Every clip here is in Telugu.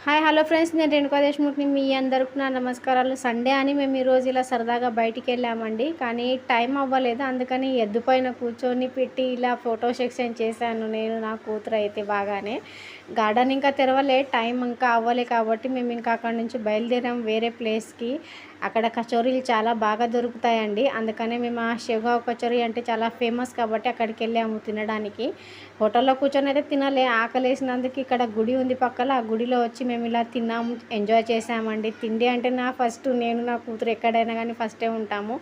హాయ్ హలో ఫ్రెండ్స్, నేను రేణుకా దేశ్ముఖ్ని. మీ అందరికి నా నమస్కారాలు. సండే అని మేము ఈరోజు ఇలా సరదాగా బయటికి వెళ్ళామండి, కానీ టైం అవ్వలేదు. అందుకని ఎద్దు పైన కూర్చొని పెట్టి ఇలా ఫోటో సెక్షన్ చేశాను నేను, నా కూతురు అయితే. బాగానే గార్డెన్ ఇంకా తెరవలే, టైం ఇంకా అవ్వలే కాబట్టి మేము ఇంకా అక్కడి నుంచి బయలుదేరాం వేరే ప్లేస్కి. అక్కడ కచోరీలు చాలా బాగా దొరుకుతాయండి, అందుకనే మేము ఆ షెవ్గావ్ కచోరీ అంటే చాలా ఫేమస్ కాబట్టి అక్కడికి వెళ్ళాము తినడానికి. హోటల్లో కూర్చొని అయితే తినలే, ఆకలేసినందుకు ఇక్కడ గుడి ఉంది పక్కన, ఆ గుడిలో వచ్చి మేము ఇలా తిన్నాము, ఎంజాయ్ చేసామండి. తిండి అంటే నేను నా కూతురు ఎక్కడైనా కానీ ఫస్టే ఉంటాము.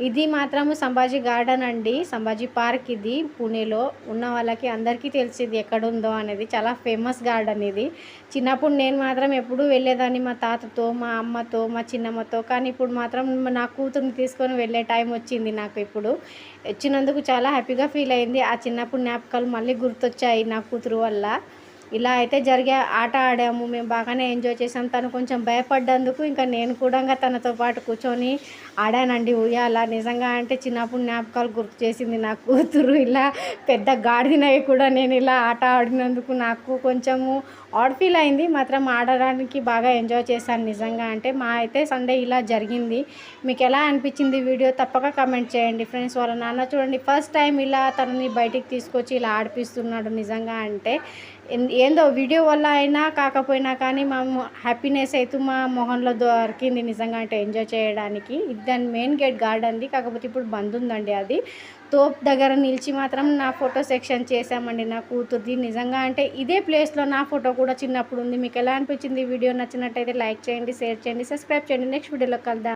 ఇది మాత్రము సంభాజీ గార్డెన్ అండి, సంభాజీ పార్క్. ఇది పూణేలో ఉన్న వాళ్ళకి అందరికీ తెలిసింది ఎక్కడుందో అనేది. చాలా ఫేమస్ గార్డెన్ ఇది. చిన్నప్పుడు నేను మాత్రం ఎప్పుడూ వెళ్ళేదాన్ని మా తాతతో, మా అమ్మతో, మా చిన్నమ్మతో. కానీ ఇప్పుడు మాత్రం నా కూతురుని తీసుకొని వెళ్ళే టైం వచ్చింది నాకు. ఇప్పుడు వచ్చినందుకు చాలా హ్యాపీగా ఫీల్ అయింది. ఆ చిన్నప్పుడు జ్ఞాపకాలు మళ్ళీ గుర్తొచ్చాయి నా కూతురు వల్ల. ఇలా అయితే జరిగే ఆట ఆడాము, మేము బాగానే ఎంజాయ్ చేసాం. తను కొంచెం భయపడ్డందుకు ఇంకా నేను కూడా తనతో పాటు కూర్చొని ఆడానండి ఉయ్యాల. నిజంగా అంటే చిన్నప్పుడు జ్ఞాపకాలు గుర్తు చేసింది నా కూతురు. ఇలా పెద్ద గాడిదనవి కూడా నేను ఇలా ఆట ఆడినందుకు నాకు కొంచెము ఆడ్ ఫీల్ అయింది. మాత్రం ఆడడానికి బాగా ఎంజాయ్ చేశాను నిజంగా అంటే. మా అయితే సండే ఇలా జరిగింది. మీకు ఎలా అనిపించింది వీడియో తప్పక కామెంట్ చేయండి ఫ్రెండ్స్. వాళ్ళ నాన్న చూడండి, ఫస్ట్ టైం ఇలా తనని బయటికి తీసుకొచ్చి ఇలా ఆడిపిస్తున్నాడు. నిజంగా అంటే ఏందో వీడియో వల్ల అయినా కాకపోయినా కానీ మా హ్యాపీనెస్ అయితే మా మొహంలో దొరికింది నిజంగా అంటే ఎంజాయ్ చేయడానికి. ఇది దాని మెయిన్ గేట్ గార్డెన్ది, కాకపోతే ఇప్పుడు బంద్ ఉందండి. అది తోప్ దగ్గర నిలిచి మాత్రం నా ఫోటో సెక్షన్ చేశామండి నా కూతుర్ది. నిజంగా అంటే ఇదే ప్లేస్లో నా ఫోటో కూడా చిన్నప్పుడు ఉంది. మీకు ఎలా అనిపించింది వీడియో? నచ్చినట్టయితే లైక్ చేయండి, షేర్ చేయండి, సబ్స్క్రైబ్ చేయండి. నెక్స్ట్ వీడియోలో కలుద్దాం.